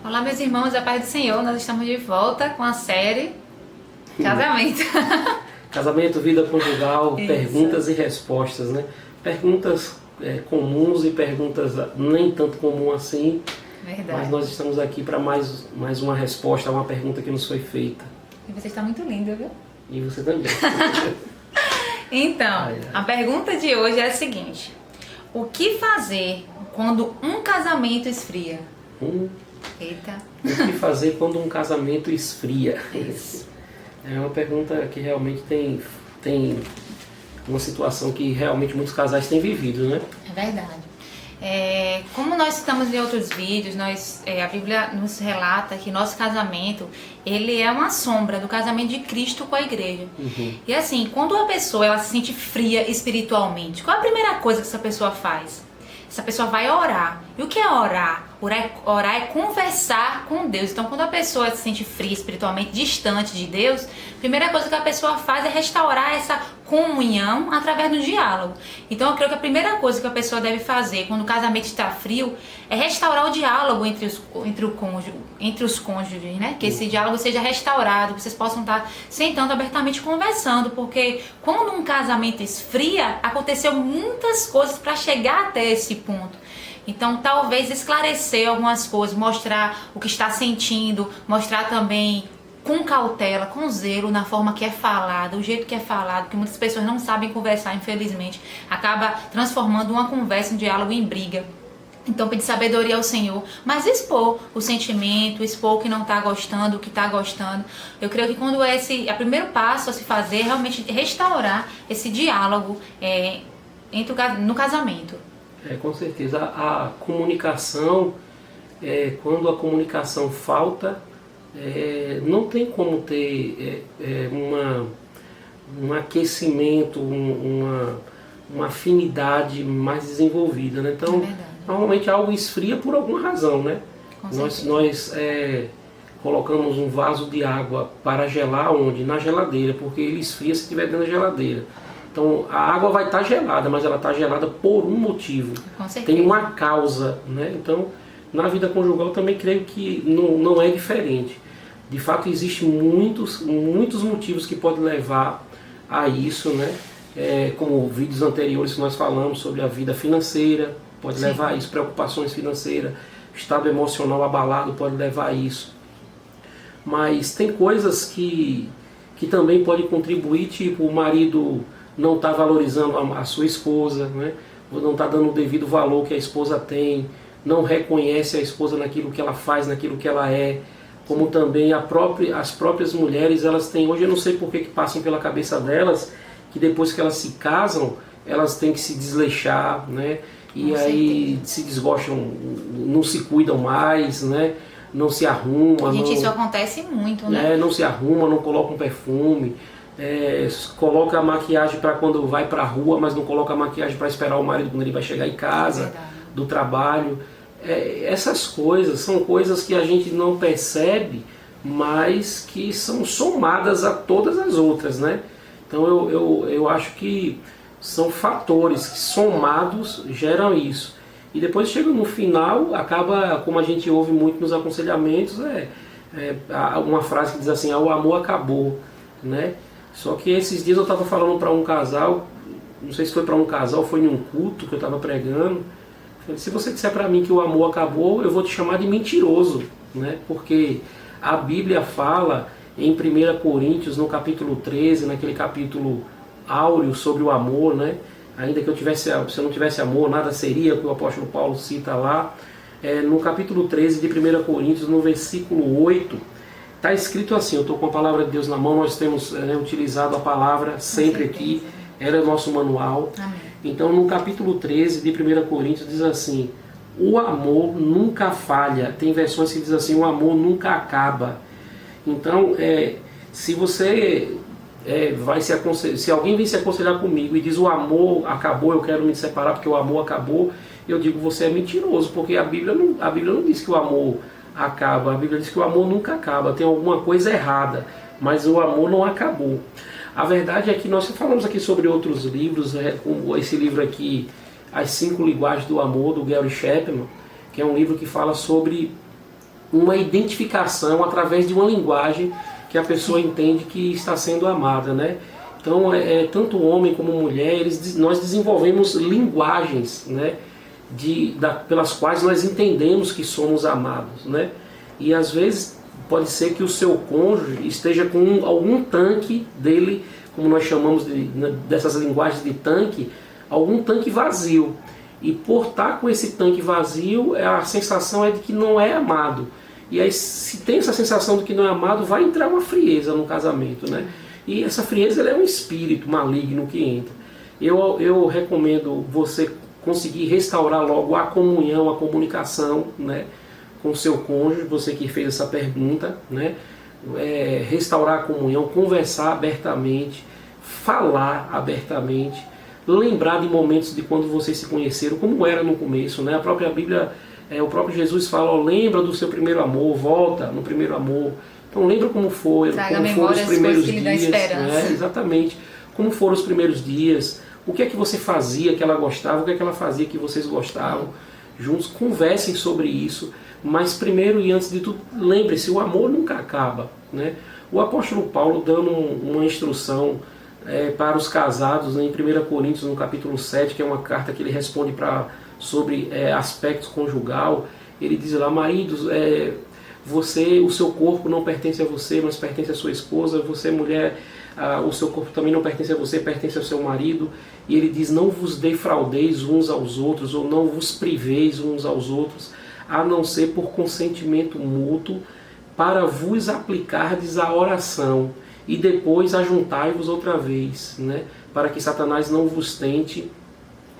Olá, meus irmãos, a paz do Senhor. Nós estamos de volta com a série Casamento. Casamento, vida conjugal, Isso. perguntas e respostas, né? Perguntas comuns e perguntas nem tanto comum assim. Verdade. Mas nós estamos aqui para mais uma resposta a uma pergunta que nos foi feita. E você está muito lindo, viu? E você também. Então, a pergunta de hoje é a seguinte: o que fazer quando um casamento esfria? Eita. O que fazer quando um casamento esfria? Isso. É uma pergunta que realmente tem uma situação que realmente muitos casais têm vivido, né? É verdade. Como nós citamos em outros vídeos, a Bíblia nos relata que nosso casamento, ele é uma sombra do casamento de Cristo com a igreja. E assim, quando a pessoa ela se sente fria espiritualmente, qual a primeira coisa que essa pessoa faz? Essa pessoa vai orar. E o que é orar? Orar é conversar com Deus. Então, quando a pessoa se sente fria espiritualmente, distante de Deus, a primeira coisa que a pessoa faz é restaurar essa comunhão através do diálogo. Então, eu creio que a primeira coisa que a pessoa deve fazer quando o casamento está frio é restaurar o diálogo entre os cônjuges, né? Que esse diálogo seja restaurado, que vocês possam estar sentando abertamente conversando, porque quando um casamento esfria, aconteceu muitas coisas para chegar até esse ponto. Então, talvez esclarecer algumas coisas, mostrar o que está sentindo, mostrar também com cautela, com zelo, na forma que é falado, o jeito que é falado, que muitas pessoas não sabem conversar, infelizmente, acaba transformando uma conversa, um diálogo em briga. Então, pedir sabedoria ao Senhor, mas expor o sentimento, expor o que não está gostando, o que está gostando. Eu creio que quando o primeiro passo a se fazer é realmente restaurar esse diálogo no casamento. Com certeza. A comunicação, quando a comunicação falta, não tem como ter um aquecimento, uma afinidade mais desenvolvida, né? Então, normalmente algo esfria por alguma razão, né? Nós colocamos um vaso de água para gelar onde? Na geladeira, porque ele esfria se estiver dentro da geladeira. Então a água vai estar gelada, mas ela está gelada por um motivo. Tem uma causa, né? Então na vida conjugal também creio que não é diferente. De fato existem muitos motivos que podem levar a isso, né? Como vídeos anteriores que nós falamos sobre a vida financeira, pode levar a isso, preocupações financeiras, estado emocional abalado pode levar a isso. Mas tem coisas que também podem contribuir, tipo o marido não está valorizando a sua esposa, né? Não está dando o devido valor que a esposa tem, não reconhece a esposa naquilo que ela faz, naquilo que ela é, como também as próprias mulheres, elas têm, hoje eu não sei por que passam pela cabeça delas, que depois que elas se casam, elas têm que se desleixar, né? E aí se desgostam, não se cuidam mais, né? Não se arruma. Gente, isso acontece muito, né? Não se arruma, não coloca um perfume. Coloca a maquiagem para quando vai para a rua, mas não coloca a maquiagem para esperar o marido quando ele vai chegar em casa, do trabalho. Essas coisas são coisas que a gente não percebe, mas que são somadas a todas as outras, né? Então eu acho que são fatores que somados geram isso. E depois chega no final, acaba, como a gente ouve muito nos aconselhamentos, uma frase que diz assim: o amor acabou, né? Só que esses dias eu estava falando para um casal, não sei se foi para um casal, foi em um culto que eu estava pregando. Falei, se você disser para mim que o amor acabou, eu vou te chamar de mentiroso, né? Porque a Bíblia fala em 1 Coríntios, no capítulo 13, naquele capítulo áureo sobre o amor, né? Ainda que se eu não tivesse amor, nada seria, que o apóstolo Paulo cita lá. No capítulo 13 de 1 Coríntios, no versículo 8, está escrito assim, eu estou com a palavra de Deus na mão, nós temos utilizado a palavra sempre aqui, era o nosso manual. Amém. Então no capítulo 13 de 1 Coríntios diz assim: o amor nunca falha. Tem versões que diz assim: o amor nunca acaba. Então se você se alguém vem se aconselhar comigo e diz o amor acabou, eu quero me separar porque o amor acabou, eu digo, você é mentiroso, porque a Bíblia não diz que o amor acaba, a Bíblia diz que o amor nunca acaba, tem alguma coisa errada, mas o amor não acabou. A verdade é que nós falamos aqui sobre outros livros, como esse livro aqui, As 5 Linguagens do Amor, do Gary Chapman, que é um livro que fala sobre uma identificação através de uma linguagem que a pessoa entende que está sendo amada, né? Então, tanto homem como mulher, nós desenvolvemos linguagens, né? Pelas quais nós entendemos que somos amados, né? E às vezes pode ser que o seu cônjuge esteja com algum tanque dele, como nós chamamos dessas linguagens de tanque, algum tanque vazio. E por estar com esse tanque vazio, a sensação é de que não é amado. E aí, se tem essa sensação de que não é amado, vai entrar uma frieza no casamento, né? E essa frieza, ela é um espírito maligno que entra. Eu recomendo você conseguir restaurar logo a comunhão, a comunicação, né, com o seu cônjuge, você que fez essa pergunta, né? Restaurar a comunhão, conversar abertamente, falar abertamente, lembrar de momentos de quando vocês se conheceram, como era no começo, né? A própria Bíblia, o próprio Jesus fala, lembra do seu primeiro amor, volta no primeiro amor. Então lembra como foram os primeiros dias, né? Exatamente, como foram os primeiros dias, o que é que você fazia que ela gostava, o que é que ela fazia que vocês gostavam, juntos, conversem sobre isso, mas primeiro e antes de tudo, lembre-se, o amor nunca acaba, né? O apóstolo Paulo dando uma instrução para os casados, né, em 1 Coríntios, no capítulo 7, que é uma carta que ele responde sobre aspectos conjugal, ele diz lá, maridos, o seu corpo não pertence a você, mas pertence à sua esposa, você mulher, o seu corpo também não pertence a você, pertence ao seu marido, e ele diz, não vos defraudeis uns aos outros, ou não vos priveis uns aos outros, a não ser por consentimento mútuo, para vos aplicardes a oração, e depois ajuntai-vos outra vez, né, para que Satanás não vos tente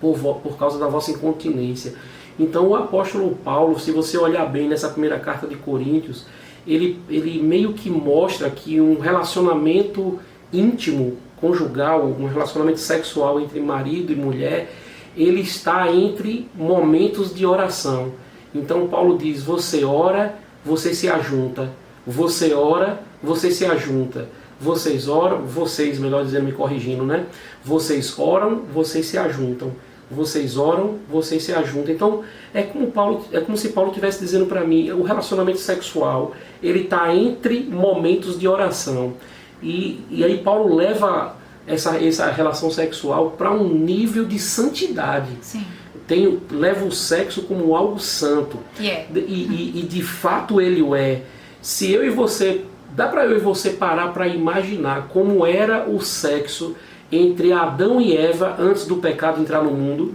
por causa da vossa incontinência. Então o apóstolo Paulo, se você olhar bem nessa primeira carta de Coríntios, ele meio que mostra que um relacionamento íntimo, conjugal, um relacionamento sexual entre marido e mulher, ele está entre momentos de oração. Então Paulo diz, você ora, você se ajunta. Você ora, você se ajunta. Vocês oram, melhor dizendo, me corrigindo, né? Vocês oram, vocês se ajuntam. Vocês oram, vocês se ajuntam. Então, é como se Paulo estivesse dizendo para mim, o relacionamento sexual, ele está entre momentos de oração. E aí Paulo leva essa relação sexual para um nível de santidade. Sim. Leva o sexo como algo santo. E de fato ele o é. Se eu e você, dá para eu e você parar para imaginar como era o sexo entre Adão e Eva antes do pecado entrar no mundo.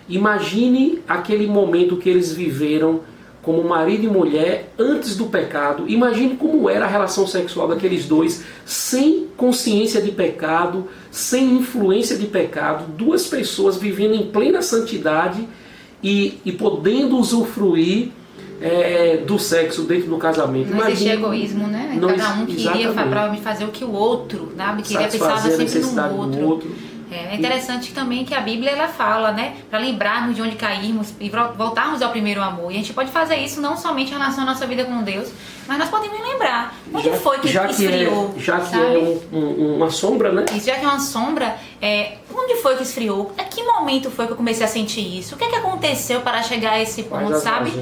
Imagine aquele momento que eles viveram como marido e mulher antes do pecado. Imagine como era a relação sexual daqueles dois, sem consciência de pecado, sem influência de pecado, duas pessoas vivendo em plena santidade e podendo usufruir do sexo dentro do casamento. Não existe egoísmo, né? Cada um queria fazer o que o outro, sabe? Queria pensar sempre no outro. É interessante também que a Bíblia ela fala, né, para lembrarmos de onde caímos e voltarmos ao primeiro amor. E a gente pode fazer isso não somente em relação à nossa vida com Deus, mas nós podemos lembrar onde foi que esfriou. Já que é uma sombra, né? Isso, já que é uma sombra, onde foi que esfriou? A que momento foi que eu comecei a sentir isso? O que é que aconteceu para chegar a esse ponto, sabe?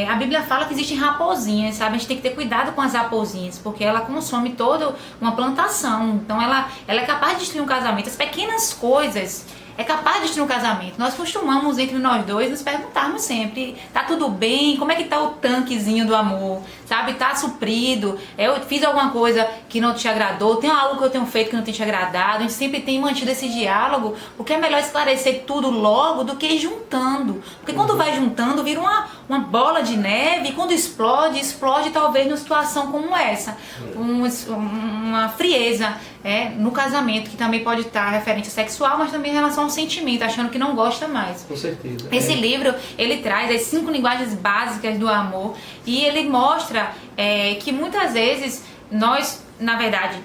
A Bíblia fala que existem raposinhas, sabe? A gente tem que ter cuidado com as raposinhas, porque ela consome toda uma plantação. Então ela é capaz de destruir um casamento. As pequenas coisas é capaz de destruir um casamento. Nós costumamos, entre nós dois, nos perguntarmos sempre, tá tudo bem? Como é que tá o tanquezinho do amor? Sabe, tá suprido? Eu fiz alguma coisa que não te agradou? Tem algo que eu tenho feito que não tem te agradado? A gente sempre tem mantido esse diálogo, porque é melhor esclarecer tudo logo do que ir juntando. Porque quando vai juntando, vira uma bola de neve, e quando explode talvez numa situação como essa. Uma frieza no casamento, que também pode estar referente sexual, mas também em relação ao sentimento, achando que não gosta mais. Com certeza. Esse livro, ele traz as 5 linguagens básicas do amor, e ele mostra que muitas vezes nós, na verdade,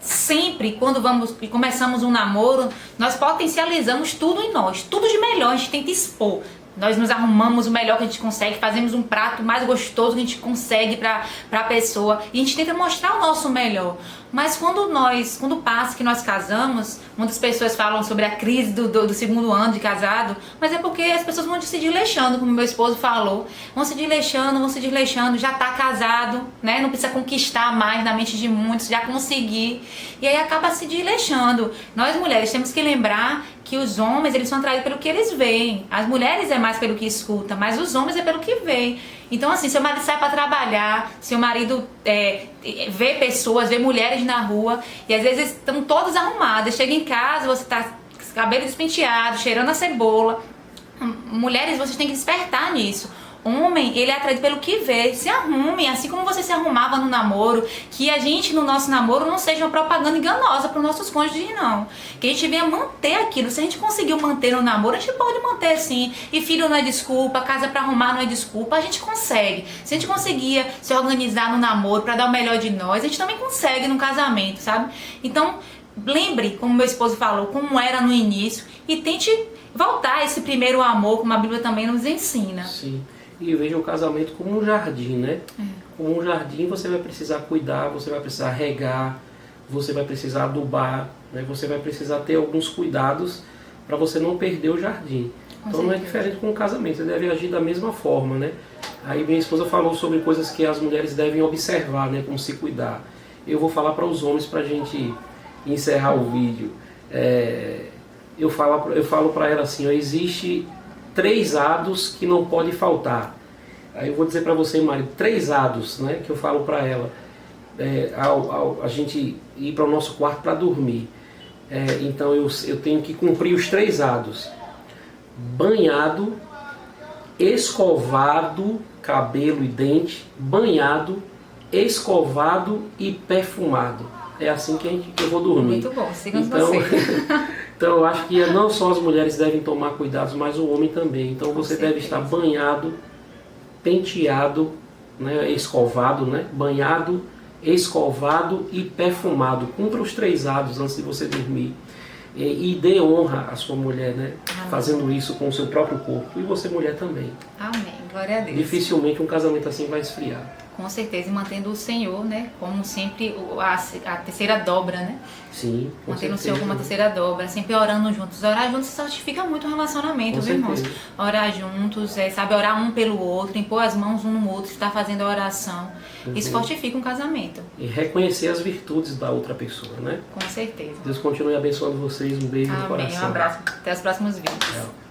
sempre quando vamos e começamos um namoro, nós potencializamos tudo em nós, tudo de melhor, a gente tenta expor. Nós nos arrumamos o melhor que a gente consegue, fazemos um prato mais gostoso que a gente consegue para a pessoa, e a gente tenta mostrar o nosso melhor. Mas quando passa que nós casamos, muitas pessoas falam sobre a crise do segundo ano de casado, mas é porque as pessoas vão se desleixando, como meu esposo falou, vão se desleixando, já tá casado, né? Não precisa conquistar mais na mente de muitos, já conseguir, e aí acaba se desleixando. Nós mulheres temos que lembrar que os homens, eles são atraídos pelo que eles veem. As mulheres é mais pelo que escuta, mas os homens é pelo que veem. Então, assim, seu marido sai para trabalhar, seu marido vê pessoas, vê mulheres na rua, e às vezes estão todas arrumadas. Chega em casa, você tá com cabelo despenteado, cheirando a cebola. Mulheres, vocês têm que despertar nisso. Homem, ele é atraído pelo que vê. Se arrumem, assim como você se arrumava no namoro, que a gente no nosso namoro não seja uma propaganda enganosa para os nossos cônjuges, não. Que a gente venha manter aquilo. Se a gente conseguiu manter no namoro, a gente pode manter sim. E filho não é desculpa, casa para arrumar não é desculpa, a gente consegue. Se a gente conseguia se organizar no namoro para dar o melhor de nós, a gente também consegue no casamento, sabe? Então, lembre, como meu esposo falou, como era no início, e tente voltar a esse primeiro amor, como a Bíblia também nos ensina. Sim. E veja o casamento como um jardim, né? Como um jardim, você vai precisar cuidar, você vai precisar regar, você vai precisar adubar, né? Você vai precisar ter alguns cuidados para você não perder o jardim. Então não é diferente com o casamento, você deve agir da mesma forma, né? Aí minha esposa falou sobre coisas que as mulheres devem observar, né? Como se cuidar. Eu vou falar para os homens para a gente encerrar o vídeo. Eu falo para ela assim, ó, existe 3 hados que não pode faltar. Aí eu vou dizer para você, marido, 3 hados, né, que eu falo para ela, ao a gente ir para o nosso quarto para dormir. Então eu tenho que cumprir os 3 hados: banhado, escovado, cabelo e dente, banhado, escovado e perfumado. É assim que eu vou dormir. Muito bom, sigam então, você. Então eu acho que não só as mulheres devem tomar cuidados, mas o homem também. Então você deve estar banhado, penteado, né, escovado, né, banhado, escovado e perfumado. Cumpra os 3 hados antes de você dormir. E dê honra à sua mulher, né, fazendo isso com o seu próprio corpo. E você, mulher, também. Amém, glória a Deus. Dificilmente um casamento assim vai esfriar. Com certeza, e mantendo o Senhor, né, como sempre a terceira dobra, né? Sim, com mantendo certeza. o Senhor como a terceira dobra, sempre orando juntos. Orar juntos certifica muito o relacionamento, viu, irmãos? Orar juntos, sabe, orar um pelo outro, impor as mãos um no outro, estar fazendo a oração. Isso fortifica um casamento. E reconhecer as virtudes da outra pessoa, né? Com certeza. Deus continue abençoando vocês. Um beijo no coração. Um abraço. Até os próximos vídeos. Tchau.